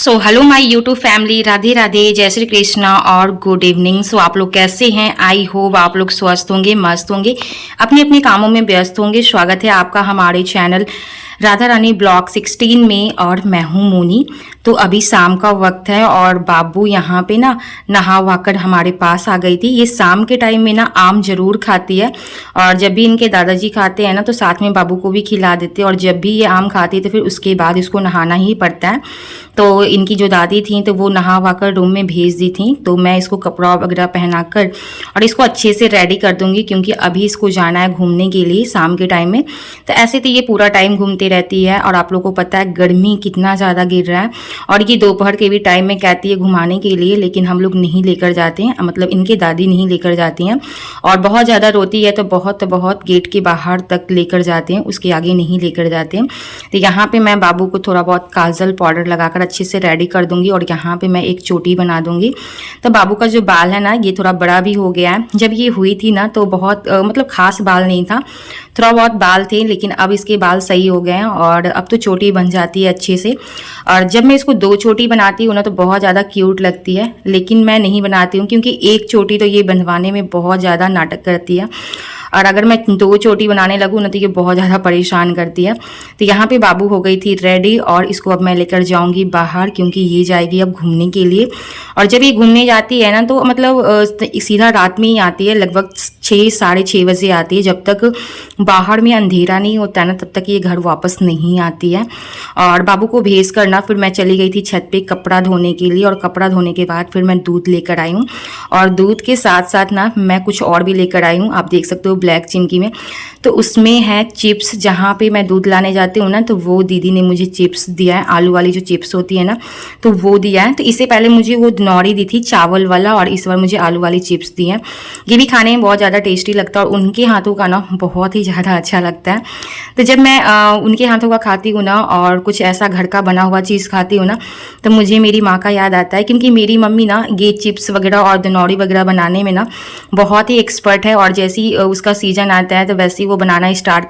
So hello my YouTube family, Radhe Radhe, जय श्री कृष्णा और good evening. सो आप लोग कैसे हैं? आई होप आप लोग स्वस्थ होंगे, मस्त होंगे, अपने अपने कामों में व्यस्त होंगे। स्वागत है आपका हमारे चैनल राधा रानी ब्लॉग 16 में। और मैं हूँ मोनी। तो अभी शाम का वक्त है और बाबू यहाँ पे ना नहा वाकर हमारे पास आ गई थी। ये शाम के टाइम में ना आम जरूर खाती है और जब भी इनके दादाजी खाते हैं ना तो साथ में बाबू को भी खिला देते हैं। और जब भी ये आम खाती है तो फिर उसके बाद इसको नहाना ही पड़ता है। तो इनकी जो दादी थी तो वो नहा वाकर रूम में भेज दी थी। तो मैं इसको कपड़ा वगैरह पहनाकर और इसको अच्छे से रेडी कर दूंगी, क्योंकि अभी इसको जाना है घूमने के लिए शाम के टाइम में। तो ऐसे तो ये पूरा टाइम घूमती रहती है और आप लोगों को पता है गर्मी कितना ज़्यादा गिर रहा है। और ये दोपहर के भी टाइम में कहती है घुमाने के लिए, लेकिन हम लोग नहीं लेकर जाते हैं, मतलब इनके दादी नहीं लेकर जाती हैं। और बहुत ज़्यादा रोती है तो बहुत गेट के बाहर तक लेकर जाते हैं, उसके आगे नहीं लेकर जाते हैं। तो यहाँ पे मैं बाबू को थोड़ा बहुत काजल पाउडर लगाकर अच्छे से रेडी कर दूंगी और यहाँ पे मैं एक चोटी बना दूंगी। तो बाबू का जो बाल है ना ये थोड़ा बड़ा भी हो गया है। जब ये हुई थी ना तो बहुत मतलब खास बाल नहीं था, थोड़ा बहुत बाल थे, लेकिन अब इसके बाल सही हो गए हैं और अब तो चोटी बन जाती है अच्छे से। और जब मैं इसको 2 चोटी बनाती हूँ ना तो बहुत ज़्यादा क्यूट लगती है, लेकिन मैं नहीं बनाती हूँ क्योंकि एक चोटी तो ये बंधवाने में बहुत ज़्यादा नाटक करती है। और अगर मैं 2 चोटी बनाने लगूँ ना तो ये बहुत ज़्यादा परेशान करती है। तो यहाँ पे बाबू हो गई थी रेडी और इसको अब मैं लेकर जाऊँगी बाहर, क्योंकि ये जाएगी अब घूमने के लिए। और जब ये घूमने जाती है ना तो मतलब सीधा रात में ही आती है, लगभग 6 साढ़े 6 बजे आती है। जब तक बाहर में अंधेरा नहीं होता है ना तब तक ये घर वापस नहीं आती है। और बाबू को भेज कर ना फिर मैं चली गई थी छत पे कपड़ा धोने के लिए। और कपड़ा धोने के बाद फिर मैं दूध लेकर आई हूँ और दूध के साथ साथ ना मैं कुछ और भी लेकर आई हूँ। आप देख सकते हो ब्लैक चिमकी में, तो उसमें है चिप्स। जहाँ पे मैं दूध लाने जाती हूँ ना तो वो दीदी ने मुझे चिप्स दिया है, आलू वाली जो चिप्स होती है ना तो वो दिया है। तो इससे पहले मुझे वो नौरी दी थी चावल वाला और इस बार मुझे आलू वाली चिप्स दी है। ये भी खाने में बहुत ज़्यादा टेस्टी लगता है और उनके हाथों का ना बहुत ही ज़्यादा अच्छा लगता है। तो जब मैं उनके हाथों का खाती हूँ ना और कुछ ऐसा घर का बना हुआ चीज़ खाती हूँ ना तो मुझे मेरी माँ का याद आता है, क्योंकि मेरी मम्मी ना ये चिप्स वगैरह और दनौरी वगैरह बनाने में ना बहुत ही एक्सपर्ट है। और जैसे ही उसका सीजन आता है तो वैसे ही वो बनाना स्टार्ट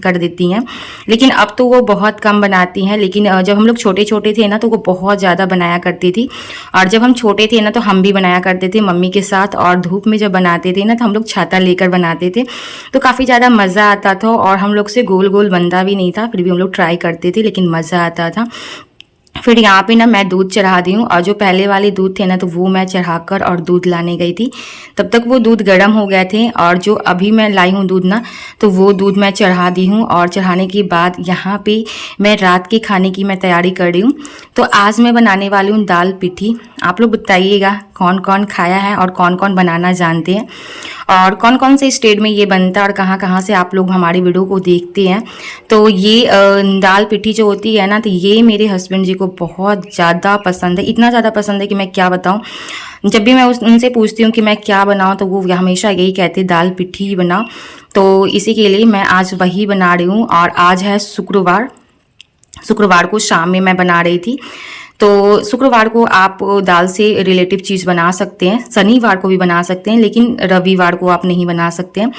कर देती हैं। लेकिन अब तो वो बहुत कम बनाती हैं, लेकिन जब हम लोग छोटे छोटे थे ना तो वो बहुत ज़्यादा बनाया करती थी। और जब हम छोटे थे ना तो हम भी बनाया करते थे मम्मी के साथ, और धूप में जब बनाते थे ना तो हम लोग छाता लेकर बनाते थे, तो काफ़ी ज़्यादा मज़ा आता था। और हम लोग से गोल गोल बनता भी नहीं था, फिर भी हम लोग ट्राई करते थे, लेकिन मज़ा आता था। फिर यहाँ पे ना मैं दूध चढ़ा दी हूँ और जो पहले वाले दूध थे ना तो वो मैं चढ़ाकर और दूध लाने गई थी। तब तक वो दूध गर्म हो गए थे और जो अभी मैं लाई हूँ दूध ना तो वो दूध मैं चढ़ा दी हूँ। और चढ़ाने के बाद यहाँ पे मैं रात के खाने की मैं तैयारी कर रही हूँ। तो आज मैं बनाने वाली हूँ दाल पिठी। आप लोग बताइएगा कौन कौन खाया है और कौन कौन बनाना जानते हैं और कौन कौन से स्टेट में ये बनता है और कहाँ कहाँ से आप लोग हमारी वीडियो को देखते हैं। तो ये दाल पिठी जो होती है ना तो ये मेरे हस्बैंड जी को बहुत ज़्यादा पसंद है, इतना ज़्यादा पसंद है कि मैं क्या बताऊँ। जब भी मैं उनसे पूछती हूँ कि मैं क्या बनाऊँ तो वो हमेशा यही कहते दाल पिठी ही बनाओ। तो इसी के लिए मैं आज वही बना रही हूँ। और आज है शुक्रवार को शाम में मैं बना रही थी। तो शुक्रवार को आप दाल से रिलेटिव चीज़ बना सकते हैं, शनिवार को भी बना सकते हैं, लेकिन रविवार को आप नहीं बना सकते हैं।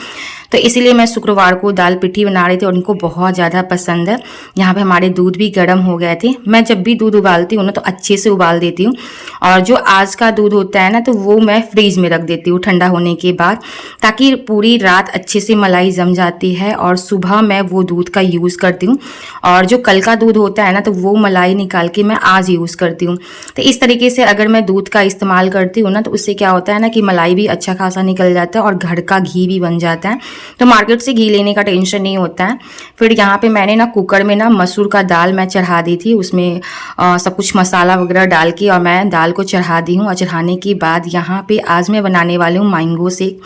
तो इसीलिए मैं शुक्रवार को दाल पिठी बना रही थी और उनको बहुत ज़्यादा पसंद है। यहाँ पे हमारे दूध भी गर्म हो गए थे। मैं जब भी दूध उबालती हूँ ना तो अच्छे से उबाल देती हूँ। और जो आज का दूध होता है ना तो वो मैं फ्रीज में रख देती हूँ ठंडा होने के बाद, ताकि पूरी रात अच्छे से मलाई जम जाती है और सुबह मैं वो दूध का यूज़ करती हूँ। और जो कल का दूध होता है ना तो वो मलाई निकाल के मैं आज यूज़ करती हूँ। तो इस तरीके से अगर मैं दूध का इस्तेमाल करती हूँ ना तो उससे क्या होता है ना कि मलाई भी अच्छा खासा निकल जाता है और घर का घी भी बन जाता है। तो मार्केट से घी लेने का टेंशन नहीं होता है। फिर यहाँ पे मैंने ना कुकर में ना मसूर का दाल मैं चढ़ा दी थी, उसमें सब कुछ मसाला वगैरह डाल के और मैं दाल को चढ़ा दी हूँ। और चढ़ाने के बाद यहाँ पे आज मैं बनाने वाली हूँ मैंगो शेक।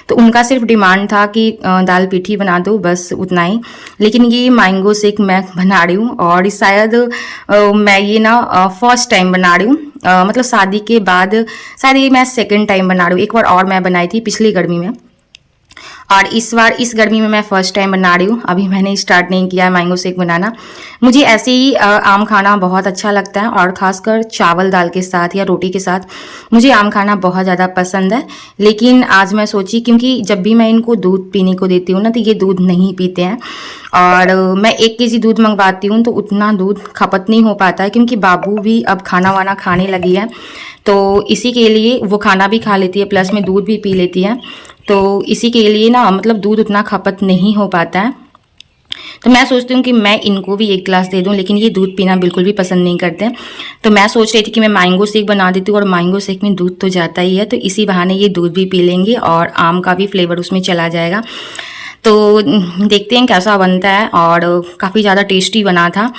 तो उनका सिर्फ डिमांड था कि दाल पिठी बना दो, बस उतना ही। लेकिन ये मैंगो शेक मैं बना रही हूँ और शायद मैं ये ना फर्स्ट टाइम बना रही हूँ, मतलब शादी के बाद शायद ये मैं सेकंड टाइम बना रही हूँ। एक बार और मैं बनाई थी पिछली गर्मी में। और इस बार इस गर्मी में मैं फ़र्स्ट टाइम बना रही हूँ। अभी मैंने स्टार्ट नहीं किया है मैंगो शेक बनाना। मुझे ऐसे ही आम खाना बहुत अच्छा लगता है और ख़ासकर चावल दाल के साथ या रोटी के साथ मुझे आम खाना बहुत ज़्यादा पसंद है। लेकिन आज मैं सोची, क्योंकि जब भी मैं इनको दूध पीने को देती हूँ ना तो ये दूध नहीं पीते हैं, और मैं 1 केजी दूध मंगवाती हूँ तो उतना दूध खपत नहीं हो पाता है, क्योंकि बाबू भी अब खाना वाना खाने लगी है, तो इसी के लिए वो खाना भी खा लेती है प्लस में दूध भी पी लेती है। तो इसी के लिए ना मतलब दूध उतना खपत नहीं हो पाता है। तो मैं सोचती हूँ कि मैं इनको भी 1 गिलास दे दूँ, लेकिन ये दूध पीना बिल्कुल भी पसंद नहीं करते। तो मैं सोच रही थी कि मैं मैंगो शेक बना देती हूँ, और मैंगो शेक में दूध तो जाता ही है, तो इसी बहाने ये दूध भी पी लेंगे और आम का भी फ्लेवर उसमें चला जाएगा। तो देखते हैं कैसा बनता है, और काफ़ी ज़्यादा टेस्टी बना था।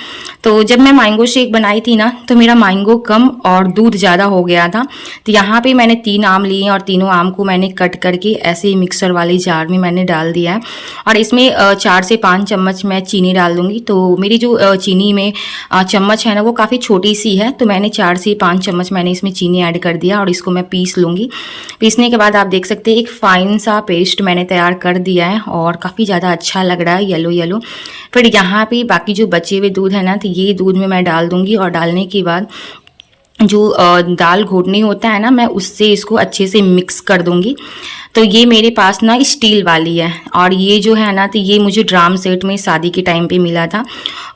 तो जब मैं मैंगो शेक बनाई थी ना तो मेरा मैंगो कम और दूध ज़्यादा हो गया था। तो यहाँ पे मैंने 3 आम लिए और तीनों आम को मैंने कट करके ऐसे ही मिक्सर वाली जार में मैंने डाल दिया है, और इसमें 4 से 5 चम्मच मैं चीनी डाल दूँगी। तो मेरी जो चीनी में चम्मच है ना वो काफ़ी छोटी सी है, तो मैंने 4 से 5 चम्मच मैंने इसमें चीनी ऐड कर दिया और इसको मैं पीस लूँगी। पीसने के बाद आप देख सकते हैं एक फ़ाइन सा पेस्ट मैंने तैयार कर दिया है और काफ़ी ज़्यादा अच्छा लग रहा है, येलो येलो। फिर यहाँ पे बाकी जो बचे हुए दूध है ना तो ये दूध में मैं डाल दूँगी, और डालने के बाद जो दाल घोटनी होता है ना मैं उससे इसको अच्छे से मिक्स कर दूँगी। तो ये मेरे पास ना स्टील वाली है, और ये जो है ना तो ये मुझे ड्राम सेट में शादी के टाइम पे मिला था,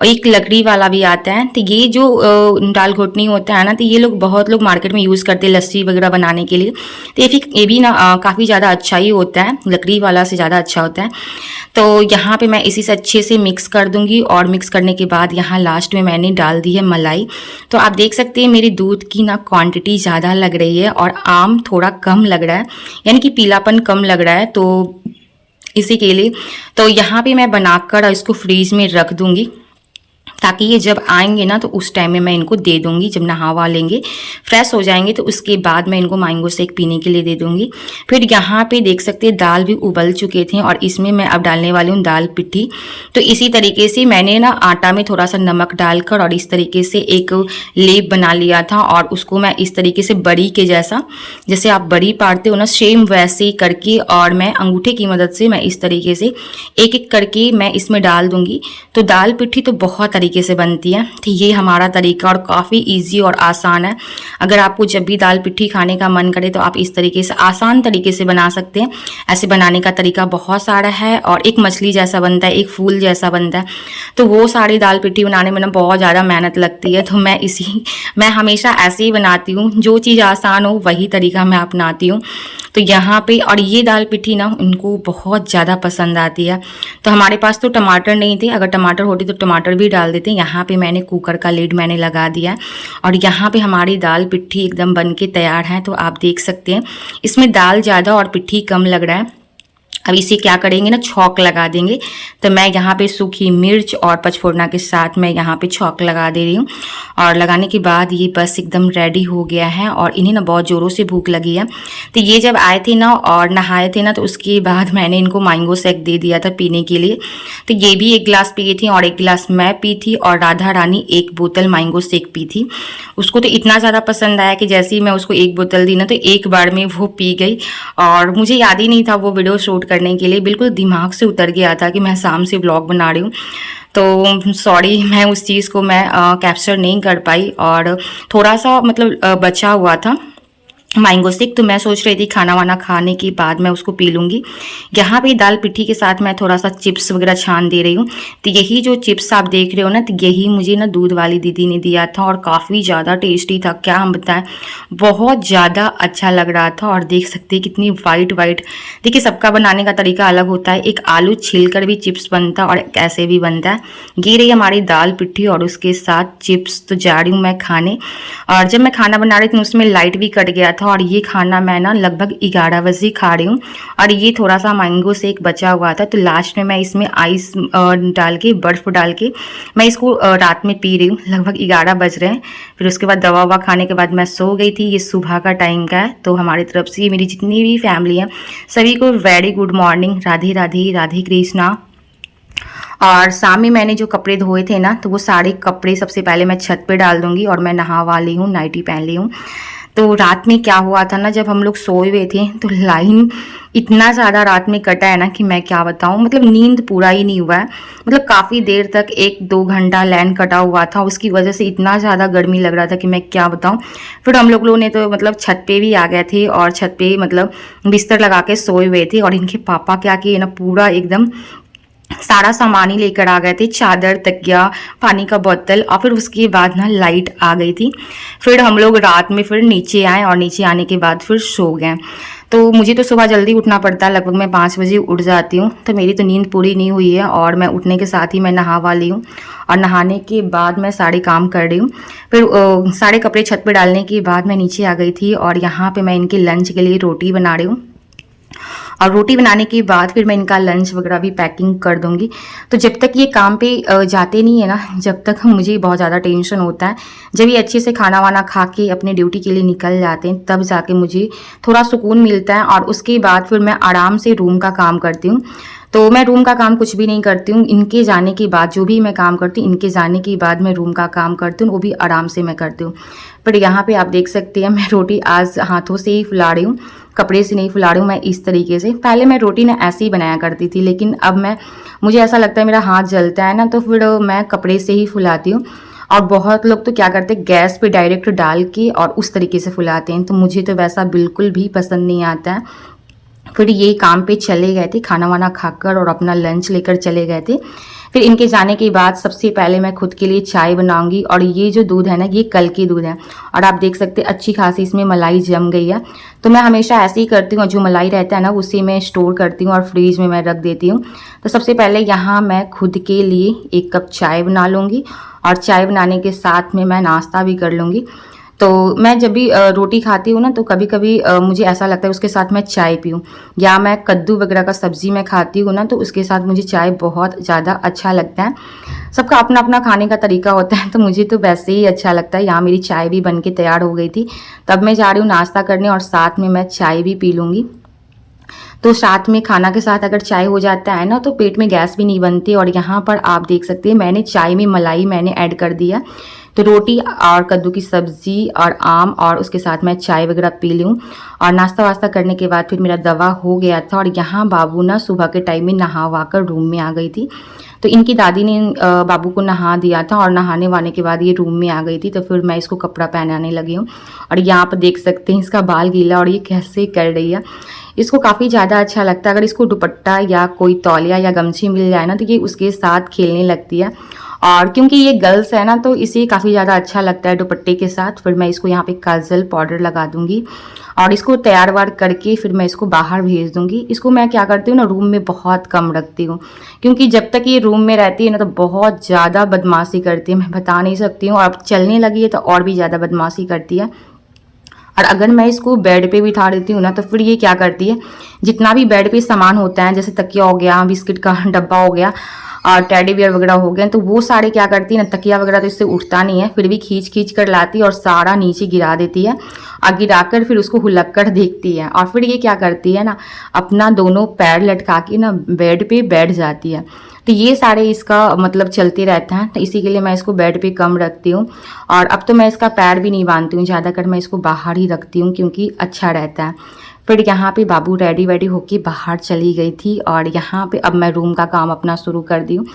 और एक लकड़ी वाला भी आता है। तो ये जो दाल घोटनी होता है ना तो ये बहुत लोग मार्केट में यूज़ करते हैं लस्सी वगैरह बनाने के लिए। तो ये भी ना काफ़ी ज़्यादा अच्छा ही होता है, लकड़ी वाला से ज़्यादा अच्छा होता है। तो यहाँ पे मैं इसी से अच्छे से मिक्स कर दूँगी, और मिक्स करने के बाद यहाँ लास्ट में मैंने डाल दी है मलाई। तो आप देख सकते हैं मेरी दूध की ना क्वांटिटी ज़्यादा लग रही है और आम थोड़ा कम लग रहा है, यानी कि पीलापन कम लग रहा है, तो इसी के लिए। तो यहाँ पे मैं बनाकर इसको फ्रीज में रख दूँगी, ताकि ये जब आएंगे ना तो उस टाइम में मैं इनको दे दूँगी। जब नहावा लेंगे फ्रेश हो जाएंगे तो उसके बाद मैं इनको मैंगो शेक पीने के लिए दे दूँगी। फिर यहाँ पे देख सकते हैं दाल भी उबल चुके थे, और इसमें मैं अब डालने वाली हूँ दाल पिट्ठी। तो इसी तरीके से मैंने ना आटा में थोड़ा सा नमक डालकर और इस तरीके से एक लेप बना लिया था, और उसको मैं इस तरीके से बड़ी के जैसा, जैसे आप बड़ी पाड़ते हो ना सेम वैसे ही करके, और मैं अंगूठे की मदद से मैं इस तरीके से एक एक करके मैं इसमें डाल दूँगी। तो दाल पिट्ठी तो बहुत तरीके से बनती है। तो ये हमारा तरीका और काफ़ी इजी और आसान है। अगर आपको जब भी दाल पिट्ठी खाने का मन करे तो आप इस तरीके से आसान तरीके से बना सकते हैं। ऐसे बनाने का तरीका बहुत सारा है, और एक मछली जैसा बनता है, एक फूल जैसा बनता है। तो वो सारी दाल पिट्ठी बनाने में ना बहुत ज़्यादा मेहनत लगती है, तो मैं हमेशा ऐसे ही बनाती हूँ। जो चीज़ आसान हो वही तरीका मैं अपनाती हूँ। तो यहाँ पे, और ये दाल पिट्ठी ना उनको बहुत ज़्यादा पसंद आती है। तो हमारे पास तो टमाटर नहीं थे, अगर टमाटर होते तो टमाटर भी डाल देते। यहाँ पे मैंने कुकर का लिड मैंने लगा दिया, और यहाँ पे हमारी दाल पिट्ठी एकदम बन के तैयार है। तो आप देख सकते हैं इसमें दाल ज़्यादा और पिट्ठी कम लग रहा है। अब इसे क्या करेंगे ना, छौंक लगा देंगे। तो मैं यहाँ पे सूखी मिर्च और पचफोड़ना के साथ मैं यहाँ पे छौंक लगा दे रही हूँ, और लगाने के बाद ये बस एकदम रेडी हो गया है। और इन्हें ना बहुत ज़ोरों से भूख लगी है। तो ये जब आए थे ना और नहाए थे ना तो उसके बाद मैंने इनको मैंगो शेक दे दिया था पीने के लिए। तो ये भी 1 गिलास पिए थी और 1 गिलास मैं पी थी, और राधा रानी 1 बोतल मैंगो शेक पी थी। उसको तो इतना ज़्यादा पसंद आया कि जैसे ही मैं उसको 1 बोतल दी ना तो एक बार में वो पी गई, और मुझे याद ही नहीं था वो वीडियो शूट करने के लिए। बिल्कुल दिमाग से उतर गया था कि मैं शाम से ब्लॉग बना रही हूँ, तो सॉरी, मैं उस चीज़ को मैं कैप्चर नहीं कर पाई, और थोड़ा सा मतलब बचा हुआ था मैंगो शेक। तो मैं सोच रही थी खाना वाना खाने के बाद मैं उसको पी लूँगी। यहाँ पे दाल पिट्ठी के साथ मैं थोड़ा सा चिप्स वगैरह छान दे रही हूँ। तो यही जो चिप्स आप देख रहे हो ना, तो यही मुझे ना दूध वाली दीदी ने दिया था, और काफ़ी ज़्यादा टेस्टी था। क्या हम बताएं, बहुत ज़्यादा अच्छा लग रहा था। और देख सकते हैं कितनी वाइट वाइट। देखिए सबका बनाने का तरीका अलग होता है, एक आलू छिलकर भी चिप्स बनता है और ऐसे भी बनता है। ये रही हमारी दाल पिट्ठी और उसके साथ चिप्स। तो जा रही हूँ मैं खाने, और जब मैं खाना बना रही थी उसमें लाइट भी कट गया था, और ये खाना मैं ना लगभग 11 बजे खा रही हूँ। और ये थोड़ा सा मैंगो शेक बचा हुआ था, तो लास्ट में मैं इसमें आइस डाल के, बर्फ़ डाल के मैं इसको रात में पी रही हूँ। लगभग 11 बज रहे हैं। फिर उसके बाद दवा ववा खाने के बाद मैं सो गई थी। ये सुबह का टाइम का है। तो हमारी तरफ से मेरी जितनी भी फैमिली है सभी को very good morning, Radhe Radhe, Radhe Krishna. और शाम में मैंने जो कपड़े धोए थे ना तो वो सारे कपड़े सबसे पहले मैं छत पे डाल दूंगी, और मैं नहा वाली हूँ, नाइटी पहन ली हूँ। तो रात में क्या हुआ था ना, जब हम लोग सोए हुए थे तो लाइन इतना ज़्यादा रात में कटा है ना कि मैं क्या बताऊँ, मतलब नींद पूरा ही नहीं हुआ है। मतलब काफ़ी देर तक 1-2 घंटा लाइन कटा हुआ था, उसकी वजह से इतना ज़्यादा गर्मी लग रहा था कि मैं क्या बताऊँ। फिर हम लोगों ने तो मतलब छत पे भी आ गए थे और छत पे मतलब बिस्तर लगा के सोए हुए थे। और इनके पापा क्या किए ना, पूरा एकदम सारा सामान ही लेकर आ गए थे, चादर, तकिया, पानी का बोतल। और फिर उसके बाद ना लाइट आ गई थी। फिर हम लोग रात में फिर नीचे आए और नीचे आने के बाद फिर सो गए। तो मुझे तो सुबह जल्दी उठना पड़ता है, लगभग मैं 5 बजे उठ जाती हूँ। तो मेरी तो नींद पूरी नहीं हुई है और मैं उठने के साथ ही मैं नहा वाली हूँ और नहाने के बाद मैं सारे काम कर रही हूँ। फिर सारे कपड़े छत पे डालने के बाद मैं नीचे आ गई थी और यहाँ पे मैं इनके लंच के लिए रोटी बना रही हूँ। और रोटी बनाने के बाद फिर मैं इनका लंच वगैरह भी पैकिंग कर दूंगी। तो जब तक ये काम पे जाते नहीं है ना, जब तक मुझे बहुत ज़्यादा टेंशन होता है। जब ये अच्छे से खाना वाना खा के अपने ड्यूटी के लिए निकल जाते हैं तब जाके मुझे थोड़ा सुकून मिलता है। और उसके बाद फिर मैं आराम से रूम का काम करती हूँ। तो मैं रूम का काम कुछ भी नहीं करती हूँ, इनके जाने के बाद जो भी मैं काम करती हूँ, इनके जाने के बाद मैं रूम का काम करती हूँ, वो भी आराम से मैं करती हूँ। पर यहाँ पे आप देख सकते हैं मैं रोटी आज हाथों से ही फुला रही हूँ, कपड़े से नहीं फुला रही हूँ मैं इस तरीके से। पहले मैं रोटी ना ऐसे ही बनाया करती थी, लेकिन अब मुझे ऐसा लगता है मेरा हाथ जलता है ना, तो फिर मैं कपड़े से ही फुलाती हूँ। और बहुत लोग तो क्या करते हैं, गैस पे डायरेक्ट डाल के और उस तरीके से फुलाते हैं, तो मुझे तो वैसा बिल्कुल भी पसंद नहीं आता है। फिर ये काम पे चले गए थे, खाना वाना खाकर और अपना लंच लेकर चले गए थे। फिर इनके जाने के बाद सबसे पहले मैं खुद के लिए चाय बनाऊंगी। और ये जो दूध है ना, ये कल की दूध है और आप देख सकते हैं अच्छी खासी इसमें मलाई जम गई है। तो मैं हमेशा ऐसे ही करती हूँ, जो मलाई रहता है ना उसे मैं स्टोर करती हूँ और फ्रीज में मैं रख देती हूँ। तो सबसे पहले यहाँ मैं खुद के लिए 1 कप चाय बना लूँगी और चाय बनाने के साथ में मैं नाश्ता भी कर लूँगी। तो मैं जब भी रोटी खाती हूँ ना, तो कभी कभी मुझे ऐसा लगता है उसके साथ मैं चाय पीऊँ, या मैं कद्दू वगैरह का सब्जी मैं खाती हूँ ना, तो उसके साथ मुझे चाय बहुत ज़्यादा अच्छा लगता है। सबका अपना अपना खाने का तरीका होता है, तो मुझे तो वैसे ही अच्छा लगता है। यहाँ मेरी चाय भी बन के तैयार हो गई थी, तब मैं जा रही हूँ नाश्ता करने और साथ में मैं चाय भी पी लूँगी। तो साथ में खाना के साथ अगर चाय हो जाता है ना, तो पेट में गैस भी नहीं बनती। और यहाँ पर आप देख सकते हैं मैंने चाय में मलाई मैंने ऐड कर दिया। तो रोटी और कद्दू की सब्जी और आम और उसके साथ मैं चाय वगैरह पी लूँ। और नाश्ता वास्ता करने के बाद फिर मेरा दवा हो गया था। और यहाँ बाबू ना सुबह के टाइम में नहा वा कर रूम में आ गई थी। तो इनकी दादी ने बाबू को नहा दिया था और नहाने वाने के बाद ये रूम में आ गई थी। तो फिर मैं इसको कपड़ा पहनाने लगी हूँ। और यहाँ पर देख सकते हैं इसका बाल गीला और ये कैसे कर रही है। इसको काफ़ी ज़्यादा अच्छा लगता है। अगर इसको दुपट्टा या कोई तौलिया या गमछी मिल जाए ना, तो ये उसके साथ खेलने लगती है। और क्योंकि ये गर्ल्स है ना, तो इसे काफ़ी ज़्यादा अच्छा लगता है दुपट्टे के साथ। फिर मैं इसको यहाँ पे काजल पाउडर लगा दूंगी और इसको तैयार वार करके फिर मैं इसको बाहर भेज दूंगी। इसको मैं क्या करती हूँ ना, रूम में बहुत कम रखती हूँ, क्योंकि जब तक ये रूम में रहती है ना, तो बहुत ज़्यादा बदमाशी करती है, मैं बता नहीं सकती हूँ। अब चलने लगी है तो और भी ज़्यादा बदमाशी करती है। और अगर मैं इसको बेड पे बिठा देती हूँ ना, तो फिर ये क्या करती है, जितना भी बेड पे सामान होता है, जैसे तकिया हो गया, बिस्किट का डब्बा हो गया और टेडी बियर वगैरह हो गए, तो वो सारे क्या करती है ना, तकिया वगैरह तो इससे उठता नहीं है, फिर भी खींच खींच कर लाती है और सारा नीचे गिरा देती है। और गिराकर फिर उसको हुलक कर देखती है। और फिर ये क्या करती है ना, अपना दोनों पैर लटका के ना बेड पे बैठ जाती है। तो ये सारे इसका मतलब चलते रहता है। तो इसी के लिए मैं इसको बेड पे कम रखती हूँ। और अब तो मैं इसका पैर भी नहीं बांधती हूँ, ज़्यादातर मैं इसको बाहर ही रखती हूँ, क्योंकि अच्छा रहता है। फिर यहाँ पे बाबू रेडी वेडी होके बाहर चली गई थी। और यहाँ पे अब मैं रूम का काम अपना शुरू कर दी हूँ।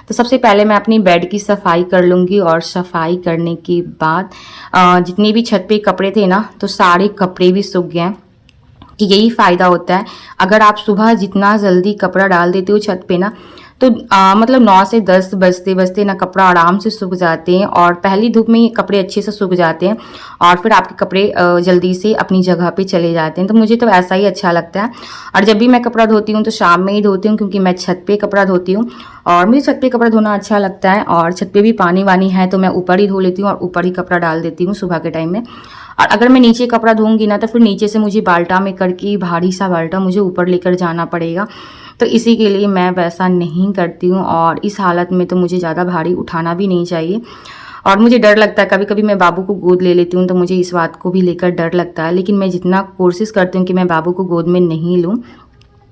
तो सबसे पहले मैं अपनी बेड की सफाई कर लूँगी। और सफाई करने के बाद जितने भी छत पे कपड़े थे ना, तो सारे कपड़े भी सूख गए। कि यही फ़ायदा होता है, अगर आप सुबह जितना जल्दी कपड़ा डाल देते हो छत पे ना, तो मतलब 9 से 10 बजते बजते ना कपड़ा आराम से सूख जाते हैं। और पहली धूप में ही कपड़े अच्छे से सूख जाते हैं और फिर आपके कपड़े जल्दी से अपनी जगह पे चले जाते हैं। तो मुझे तो ऐसा ही अच्छा लगता है। और जब भी मैं कपड़ा धोती हूँ तो शाम में ही धोती हूँ, क्योंकि मैं छत पे कपड़ा धोती हूँ और मुझे छत पे कपड़ा धोना अच्छा लगता है। और छत पे भी पानी वानी है तो मैं ऊपर ही धो लेती हूँ और ऊपर ही कपड़ा डाल देती हूँ सुबह के टाइम में। और अगर मैं नीचे कपड़ा धोऊंगी ना, तो फिर नीचे से मुझे बाल्टा में करके भारी सा बाल्टा मुझे ऊपर लेकर जाना पड़ेगा। तो इसी के लिए मैं वैसा नहीं करती हूँ। और इस हालत में तो मुझे ज़्यादा भारी उठाना भी नहीं चाहिए। और मुझे डर लगता है, कभी कभी मैं बाबू को गोद ले लेती हूँ, तो मुझे इस बात को भी लेकर डर लगता है। लेकिन मैं जितना कोशिश करती हूँ कि मैं बाबू को गोद में नहीं लूँ।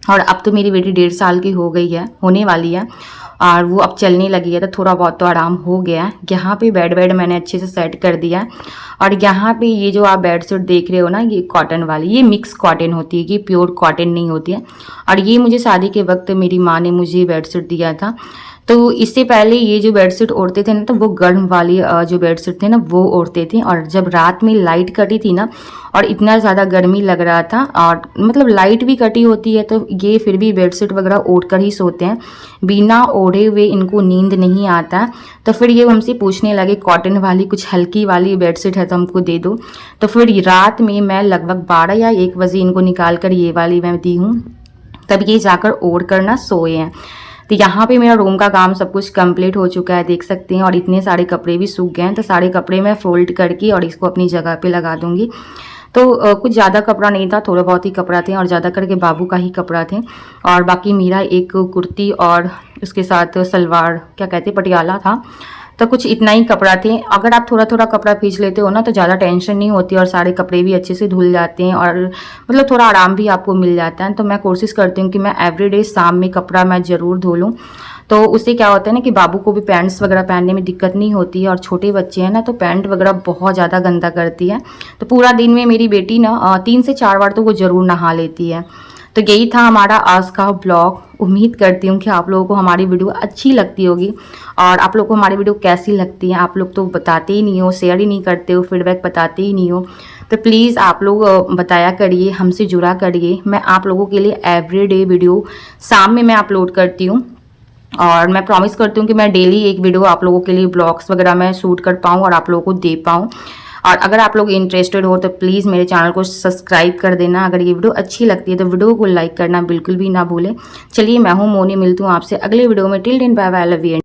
और अब तो मेरी बेटी 1.5 साल की हो गई है, होने वाली है। और वो अब चलने लगी है, तो थोड़ा बहुत तो आराम हो गया है। यहाँ पे बेड मैंने अच्छे से सेट कर दिया है। और यहाँ पे ये जो आप बेडशीट देख रहे हो ना, ये कॉटन वाली, ये मिक्स कॉटन होती है, कि प्योर कॉटन नहीं होती है। और ये मुझे शादी के वक्त मेरी माँ ने मुझे बेडशीट दिया था। तो इससे पहले ये जो बेडशीट ओढ़ते थे ना, तो वो गर्म वाली जो बेडशीट थे ना वो ओढ़ते थे। और जब रात में लाइट कटी थी ना, और इतना ज़्यादा गर्मी लग रहा था, और मतलब लाइट भी कटी होती है, तो ये फिर भी बेडशीट वगैरह ओढ़ कर ही सोते हैं, बिना ओढ़े हुए इनको नींद नहीं आता। तो फिर ये हमसे पूछने लगे कॉटन वाली कुछ हल्की वाली बेडशीट है तो हमको दे दो। तो फिर रात में मैं लगभग 12 या 1 बजे इनको निकाल कर ये वाली मैं दी हूँ, तब ये जाकर ओढ़ कर ना सोए हैं। तो यहाँ पे मेरा रूम का काम सब कुछ कंप्लीट हो चुका है, देख सकते हैं। और इतने सारे कपड़े भी सूख गए हैं, तो सारे कपड़े मैं फोल्ड करके और इसको अपनी जगह पे लगा दूंगी। तो कुछ ज़्यादा कपड़ा नहीं था, थोड़ा बहुत ही कपड़ा थे, और ज़्यादा करके बाबू का ही कपड़ा थे। और बाकी मेरा एक कुर्ती और उसके साथ सलवार, क्या कहते हैं, पटियाला था। तो कुछ इतना ही कपड़ा थे। अगर आप थोड़ा थोड़ा कपड़ा खींच लेते हो ना, तो ज़्यादा टेंशन नहीं होती, और सारे कपड़े भी अच्छे से धुल जाते हैं, और मतलब थोड़ा आराम भी आपको मिल जाता है। तो मैं कोशिश करती हूँ कि मैं एवरीडे शाम में कपड़ा मैं ज़रूर धो लूँ। तो उससे क्या होता है ना कि बाबू को भी पैंट्स वगैरह पहनने में दिक्कत नहीं होती है। और छोटे बच्चे हैं ना, तो पैंट वगैरह बहुत ज़्यादा गंदा करती है। तो पूरा दिन में मेरी बेटी ना 3 से 4 बार तो वो ज़रूर नहा लेती है। तो यही था हमारा आज का ब्लॉग। उम्मीद करती हूँ कि आप लोगों को हमारी वीडियो अच्छी लगती होगी। और आप लोगों को हमारी वीडियो कैसी लगती है, आप लोग तो बताते ही नहीं हो, शेयर ही नहीं करते हो, फीडबैक बताते ही नहीं हो। तो प्लीज़ आप लोग बताया करिए, हमसे जुड़ा करिए। मैं आप लोगों के लिए एवरीडे वीडियो शाम में मैं अपलोड करती हूँ। और मैं प्रॉमिस करती हूँ कि मैं डेली एक वीडियो आप लोगों के लिए ब्लॉग्स वगैरह मैं शूट कर पाऊँ और आप लोगों को दे पाऊँ। और अगर आप लोग इंटरेस्टेड हो तो प्लीज़ मेरे चैनल को सब्सक्राइब कर देना। अगर ये वीडियो अच्छी लगती है तो वीडियो को लाइक करना बिल्कुल भी ना भूलें। चलिए, मैं हूँ मोनी, मिलती हूँ आपसे अगले वीडियो में। Till then bye bye, love you.